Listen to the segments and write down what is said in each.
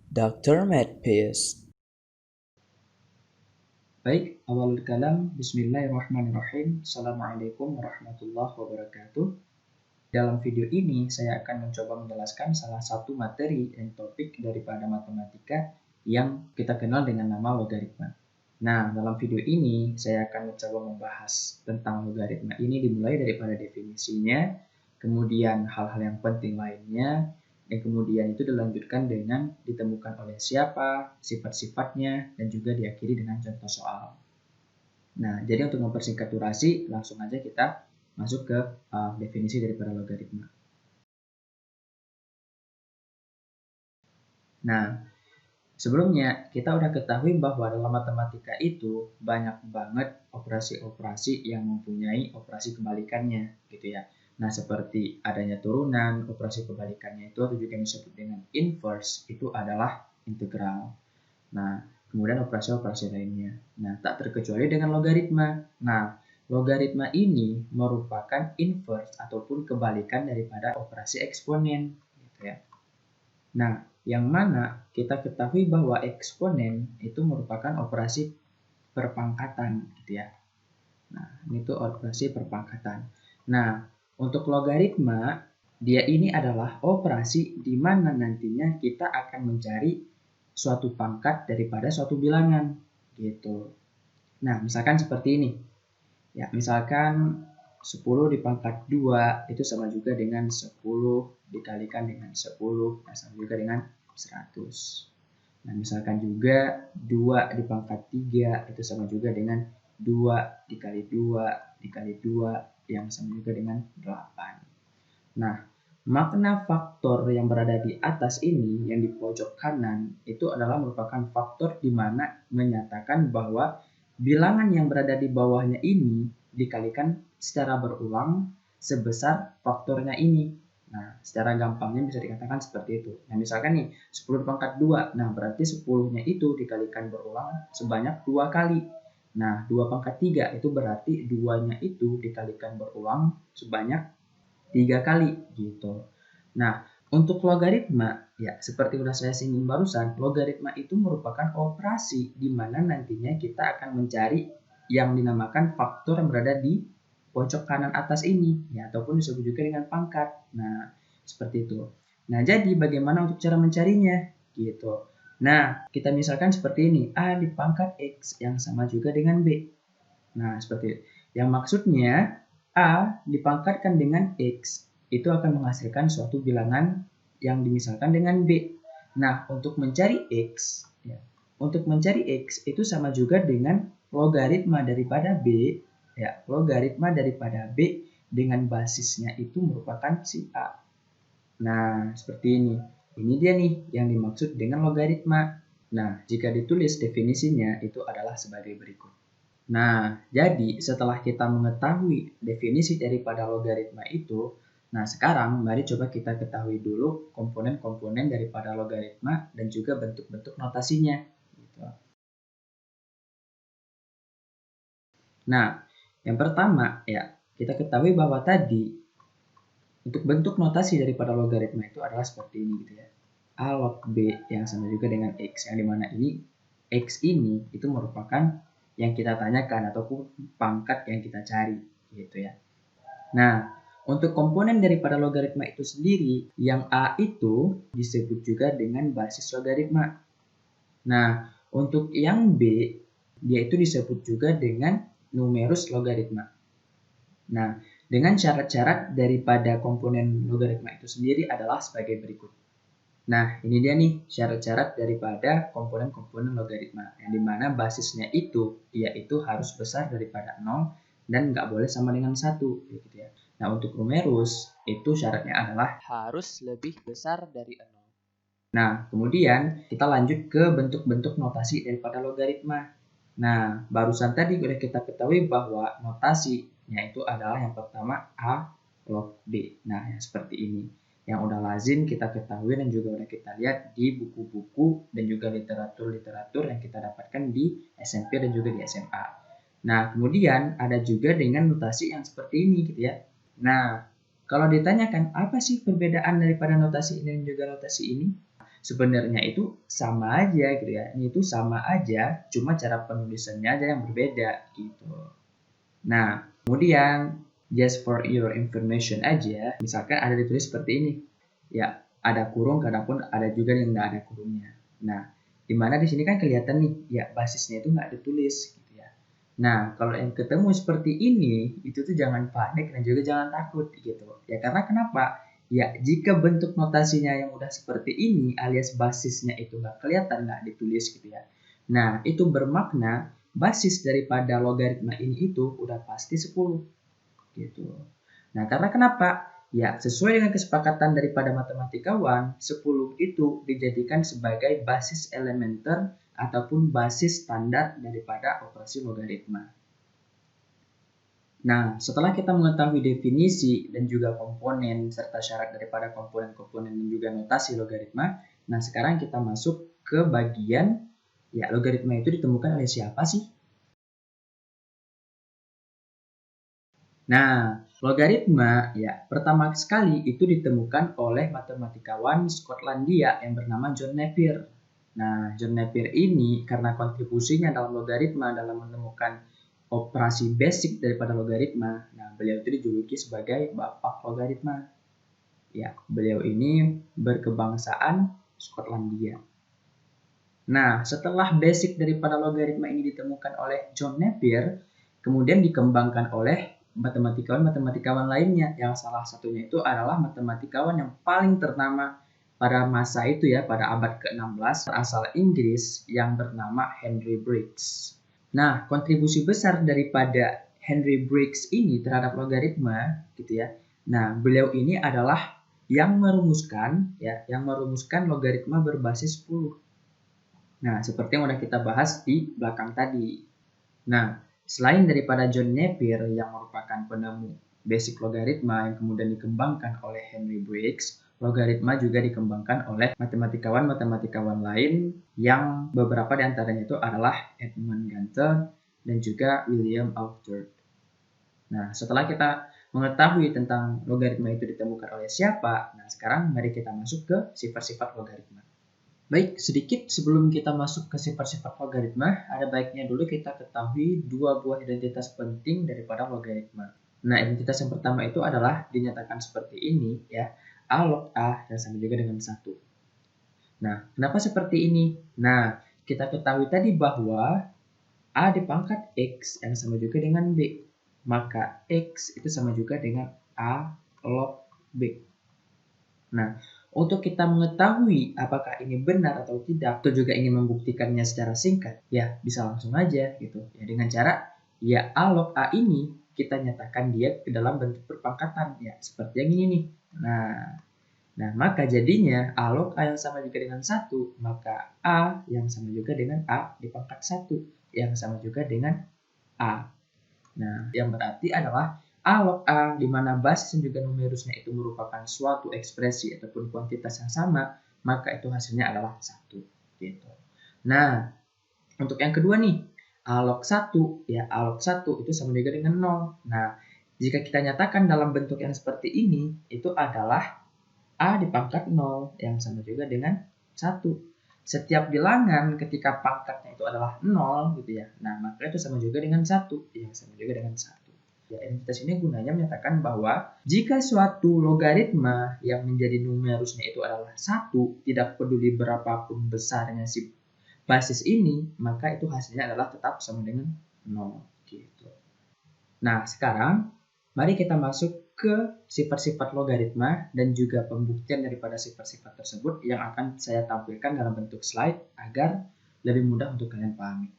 Dr. Medpeace. Baik, awal kalam, bismillahirrahmanirrahim. Assalamualaikum warahmatullahi wabarakatuh. Dalam video ini, saya akan mencoba menjelaskan salah satu materi dan topik daripada matematika yang kita kenal dengan nama logaritma. Nah, dalam video ini, saya akan mencoba membahas tentang logaritma ini dimulai daripada definisinya, kemudian hal-hal yang penting lainnya, dan kemudian itu dilanjutkan dengan ditemukan oleh siapa, sifat-sifatnya, dan juga diakhiri dengan contoh soal. Nah, jadi untuk mempersingkat durasi, langsung aja kita masuk ke definisi daripada logaritma. Nah, sebelumnya kita udah ketahui bahwa dalam matematika itu banyak banget operasi-operasi yang mempunyai operasi kebalikannya, gitu ya. Nah, seperti adanya turunan, operasi kebalikannya itu atau juga yang disebut dengan inverse, itu adalah integral. Nah, kemudian operasi-operasi lainnya. Nah, tak terkecuali dengan logaritma. Nah, logaritma ini merupakan inverse ataupun kebalikan daripada operasi eksponen, gitu ya. Nah, yang mana kita ketahui bahwa eksponen itu merupakan operasi perpangkatan, gitu ya. Nah, ini tuh operasi perpangkatan. Nah, untuk logaritma, dia ini adalah operasi di mana nantinya kita akan mencari suatu pangkat daripada suatu bilangan, gitu. Nah, misalkan seperti ini. Ya, misalkan 10 dipangkat 2 itu sama juga dengan 10 dikalikan dengan 10, nah sama juga dengan 100. Nah, misalkan juga 2 dipangkat 3 itu sama juga dengan 2 dikali 2 dikali 2 yang sama juga dengan 8. Nah, makna faktor yang berada di atas ini yang di pojok kanan itu adalah merupakan faktor di mana menyatakan bahwa bilangan yang berada di bawahnya ini dikalikan secara berulang sebesar faktornya ini. Nah, secara gampangnya bisa dikatakan seperti itu. Nah, misalkan nih 10 dipangkat 2, nah berarti 10-nya itu dikalikan berulang sebanyak 2 kali. Nah, 2 pangkat 3 itu berarti 2-nya itu dikalikan berulang sebanyak 3 kali gitu. Nah, untuk logaritma, ya seperti udah saya singgung barusan, logaritma itu merupakan operasi di mana nantinya kita akan mencari yang dinamakan faktor yang berada di pojok kanan atas ini, ya ataupun disebut juga dengan pangkat. Nah, seperti itu. Nah, jadi bagaimana untuk cara mencarinya? Gitu. Nah, kita misalkan seperti ini, A dipangkat X yang sama juga dengan B. Nah, seperti itu. Yang maksudnya A dipangkatkan dengan X itu akan menghasilkan suatu bilangan yang dimisalkan dengan B. Nah, untuk mencari X, ya, untuk mencari X itu sama juga dengan logaritma daripada B, ya, logaritma daripada B dengan basisnya itu merupakan si A. Nah, seperti ini. Ini dia nih yang dimaksud dengan logaritma. Nah, jika ditulis definisinya itu adalah sebagai berikut. Nah, jadi setelah kita mengetahui definisi daripada logaritma itu, nah sekarang mari coba kita ketahui dulu komponen-komponen daripada logaritma dan juga bentuk-bentuk notasinya. Gitu. Nah, yang pertama ya kita ketahui bahwa tadi untuk bentuk notasi daripada logaritma itu adalah seperti ini gitu ya. A log B yang sama juga dengan X, yang dimana ini X ini itu merupakan yang kita tanyakan ataupun pangkat yang kita cari gitu ya. Nah, untuk komponen daripada logaritma itu sendiri, yang A itu disebut juga dengan basis logaritma. Nah, untuk yang B, dia itu disebut juga dengan numerus logaritma. Nah, dengan syarat-syarat daripada komponen logaritma itu sendiri adalah sebagai berikut. Nah, ini dia nih syarat-syarat daripada komponen-komponen logaritma, yang dimana basisnya itu, yaitu harus besar daripada 0 dan nggak boleh sama dengan 1. Gitu ya. Nah, untuk numerus, itu syaratnya adalah Harus lebih besar dari 0. Nah, kemudian kita lanjut ke bentuk-bentuk notasi daripada logaritma. Nah, barusan tadi udah kita ketahui bahwa notasinya itu adalah yang pertama A log B. Nah, yang seperti ini. Yang udah lazim kita ketahui dan juga udah kita lihat di buku-buku dan juga literatur-literatur yang kita dapatkan di SMP dan juga di SMA. Nah, kemudian ada juga dengan notasi yang seperti ini gitu ya. Nah, kalau ditanyakan apa sih perbedaan daripada notasi ini dan juga notasi ini? sebenarnya itu sama aja gitu ya. Ini itu sama aja, cuma cara penulisannya aja yang berbeda gitu. Nah, kemudian just for your information aja, misalkan ada ditulis seperti ini. Ya, ada kurung, kadang ada juga yang nggak ada kurungnya. Nah, dimana di sini kan kelihatan nih, ya basisnya itu nggak ditulis gitu ya. Nah, kalau yang ketemu seperti ini, itu tuh jangan panik dan juga jangan takut gitu. Ya karena kenapa? Ya, jika bentuk notasinya yang udah seperti ini, alias basisnya itu nggak kelihatan, nggak ditulis gitu ya. Nah, itu bermakna basis daripada logaritma ini itu udah pasti 10 gitu. Nah, karena kenapa? Ya, sesuai dengan kesepakatan daripada matematikawan, 10 itu dijadikan sebagai basis elementer ataupun basis standar daripada operasi logaritma. Nah, setelah kita mengetahui definisi dan juga komponen serta syarat daripada komponen-komponen dan juga notasi logaritma, nah sekarang kita masuk ke bagian ya logaritma itu ditemukan oleh siapa sih? Nah, logaritma ya pertama sekali itu ditemukan oleh matematikawan Skotlandia yang bernama John Napier. Nah, John Napier ini karena kontribusinya dalam logaritma dalam menemukan operasi basic daripada logaritma, nah beliau itu dijuluki sebagai bapak logaritma. Ya, beliau ini berkebangsaan Skotlandia. Nah, setelah basic daripada logaritma ini ditemukan oleh John Napier, kemudian dikembangkan oleh matematikawan-matematikawan lainnya, yang salah satunya itu adalah matematikawan yang paling ternama pada masa itu ya, pada abad ke-16, asal Inggris yang bernama Henry Briggs. Nah, kontribusi besar daripada Henry Briggs ini terhadap logaritma gitu ya. Nah, beliau ini adalah yang merumuskan logaritma berbasis 10. Nah, seperti yang sudah kita bahas di belakang tadi. Nah, selain daripada John Napier yang merupakan penemu basic logaritma yang kemudian dikembangkan oleh Henry Briggs, logaritma juga dikembangkan oleh matematikawan-matematikawan lain yang beberapa di antaranya itu adalah Edmund Ganter dan juga William Alford. Nah, setelah kita mengetahui tentang logaritma itu ditemukan oleh siapa, nah sekarang mari kita masuk ke sifat-sifat logaritma. Baik, sedikit sebelum kita masuk ke sifat-sifat logaritma, ada baiknya dulu kita ketahui dua buah identitas penting daripada logaritma. Nah, identitas yang pertama itu adalah dinyatakan seperti ini ya, A log A yang sama juga dengan 1. Nah, kenapa seperti ini? Nah, kita ketahui tadi bahwa A di pangkat X yang sama juga dengan B. Maka X itu sama juga dengan A log B. Nah, untuk kita mengetahui apakah ini benar atau tidak, atau juga ingin membuktikannya secara singkat, ya bisa langsung aja gitu. Ya dengan cara ya A log A ini kita nyatakan dia ke dalam bentuk perpangkatan ya seperti yang ini nih. Nah, maka jadinya A log A yang sama juga dengan 1, maka A yang sama juga dengan A di pangkat 1 yang sama juga dengan A. Nah, yang berarti adalah A log A, di mana basis dan juga numerusnya itu merupakan suatu ekspresi ataupun kuantitas yang sama, maka itu hasilnya adalah 1. Gitu. Nah, untuk yang kedua nih, A log 1, ya A log 1 itu sama juga dengan 0. Nah, jika kita nyatakan dalam bentuk yang seperti ini, itu adalah A di pangkat 0, yang sama juga dengan 1. Setiap bilangan ketika pangkatnya itu adalah 0 gitu ya. Nah, maka itu sama juga dengan 1, yang sama juga dengan 1. Ya, identitas ini gunanya menyatakan bahwa jika suatu logaritma yang menjadi numerusnya itu adalah 1, tidak peduli berapapun besarnya si basis ini, maka itu hasilnya adalah tetap sama dengan 0 gitu. Nah, sekarang mari kita masuk ke sifat-sifat logaritma dan juga pembuktian daripada sifat-sifat tersebut yang akan saya tampilkan dalam bentuk slide agar lebih mudah untuk kalian pahami.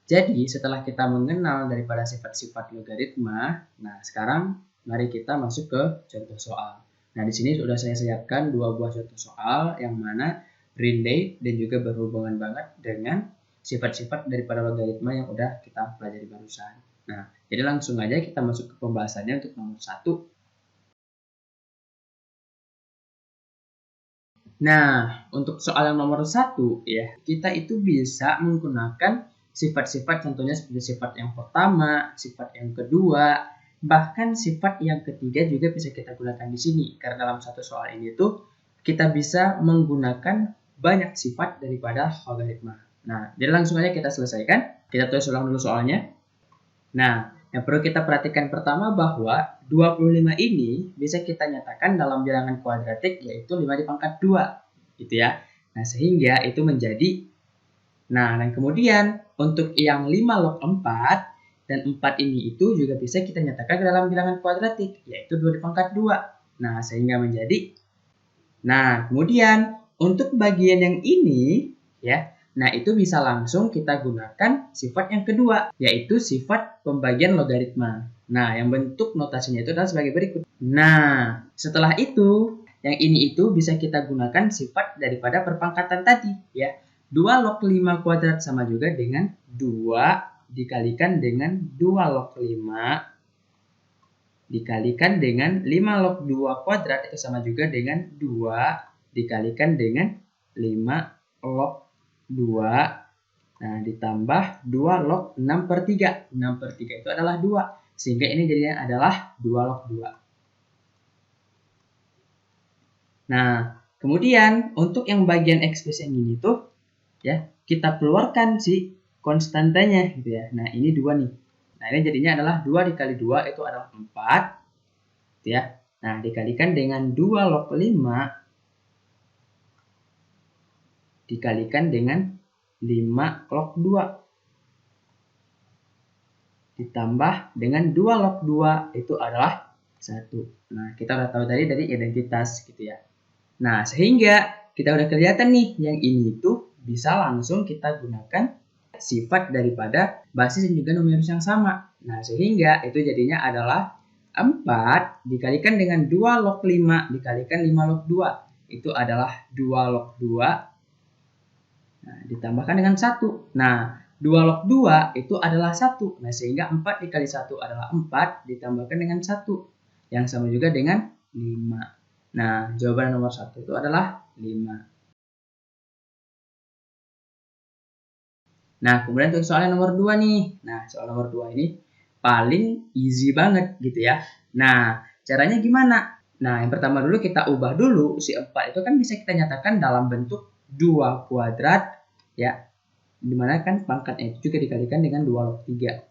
Jadi setelah kita mengenal daripada sifat-sifat logaritma, nah sekarang mari kita masuk ke contoh soal. Nah di sini sudah saya siapkan dua buah contoh soal yang mana relate dan juga berhubungan banget dengan sifat-sifat daripada logaritma yang udah kita pelajari barusan. Nah jadi langsung aja kita masuk ke pembahasannya untuk nomor 1. Nah, untuk soal yang nomor 1 ya, kita itu bisa menggunakan sifat-sifat contohnya seperti sifat yang pertama, sifat yang kedua, bahkan sifat yang ketiga juga bisa kita gunakan di sini. Karena dalam satu soal ini tuh kita bisa menggunakan banyak sifat daripada logaritma. Nah, jadi langsung aja kita selesaikan. Kita tulis ulang dulu soalnya. Nah, yang perlu kita perhatikan pertama bahwa 25 ini bisa kita nyatakan dalam bilangan kuadratik yaitu 5 di pangkat 2 gitu ya. Nah sehingga itu menjadi, nah dan kemudian untuk yang 5 log 4 dan 4 ini itu juga bisa kita nyatakan dalam bilangan kuadratik yaitu 2 di pangkat 2. Nah sehingga menjadi, nah kemudian untuk bagian yang ini ya, nah itu bisa langsung kita gunakan sifat yang kedua yaitu sifat pembagian logaritma. Nah, yang bentuk notasinya itu adalah sebagai berikut. Nah, setelah itu, yang ini itu bisa kita gunakan sifat daripada perpangkatan tadi, ya. 2 log 5 kuadrat sama juga dengan 2 dikalikan dengan 2 log 5 dikalikan dengan 5 log 2 kuadrat itu sama juga dengan 2 dikalikan dengan 5 log 2. Nah, ditambah 2 log 6 per 3. 6 per 3 itu adalah 2. Sehingga ini jadinya adalah 2 log 2. Nah, kemudian untuk yang bagian ekspresi yang ini tuh ya, kita keluarkan si konstantanya gitu ya. Nah, ini 2 nih. Nah, ini jadinya adalah 2 dikali 2 itu adalah 4 gitu ya. Nah, dikalikan dengan 2 log 5 dikalikan dengan 5 log 2 ditambah dengan 2 log 2 itu adalah 1. Nah, kita udah tahu tadi dari identitas gitu ya. Nah, sehingga kita udah kelihatan nih yang ini tuh bisa langsung kita gunakan sifat daripada basis dan juga numerus yang sama. Nah, sehingga itu jadinya adalah 4 dikalikan dengan 2 log 5 dikalikan 5 log 2. Itu adalah 2 log 2. Nah, ditambahkan dengan 1. Nah, 2 log 2 itu adalah 1. Nah, sehingga 4 dikali 1 adalah 4 ditambahkan dengan 1. Yang sama juga dengan 5. Nah, jawaban nomor 1 itu adalah 5. Nah, kemudian untuk soal nomor 2 nih. Nah, soal nomor 2 ini paling easy banget gitu ya. Nah, caranya gimana? Nah, yang pertama dulu kita ubah dulu si 4 itu kan bisa kita nyatakan dalam bentuk 2 kuadrat ya. Dimana kan pangkatnya itu juga dikalikan dengan 2 log 3.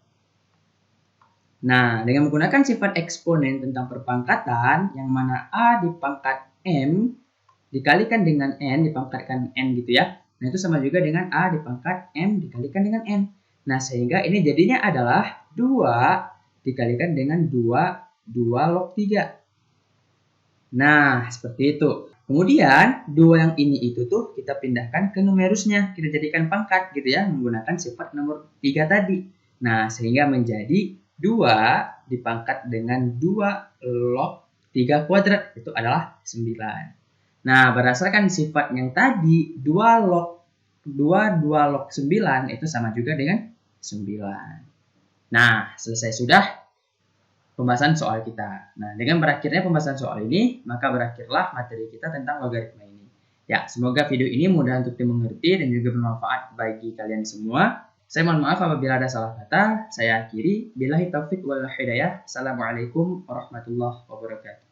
Nah, dengan menggunakan sifat eksponen tentang perpangkatan, yang mana A di pangkat M dikalikan dengan N, dipangkatkan N gitu ya. Nah, itu sama juga dengan A di pangkat M dikalikan dengan N. Nah, sehingga ini jadinya adalah 2 dikalikan dengan 2 log 3. Nah, seperti itu. Kemudian, 2 yang ini itu tuh kita pindahkan ke numerusnya. Kita jadikan pangkat gitu ya, menggunakan sifat nomor 3 tadi. Nah, sehingga menjadi 2 dipangkat dengan 2 log 3 kuadrat. Itu adalah 9. Nah, berdasarkan sifat yang tadi, 2 log 9 itu sama juga dengan 9. Nah, selesai sudah pembahasan soal kita. Nah, dengan berakhirnya pembahasan soal ini, maka berakhirlah materi kita tentang logaritma ini. Ya, semoga video ini mudah untuk dimengerti dan juga bermanfaat bagi kalian semua. Saya mohon maaf apabila ada salah kata. Saya akhiri. Billahi taufiq wal hidayah. Assalamualaikum warahmatullahi wabarakatuh.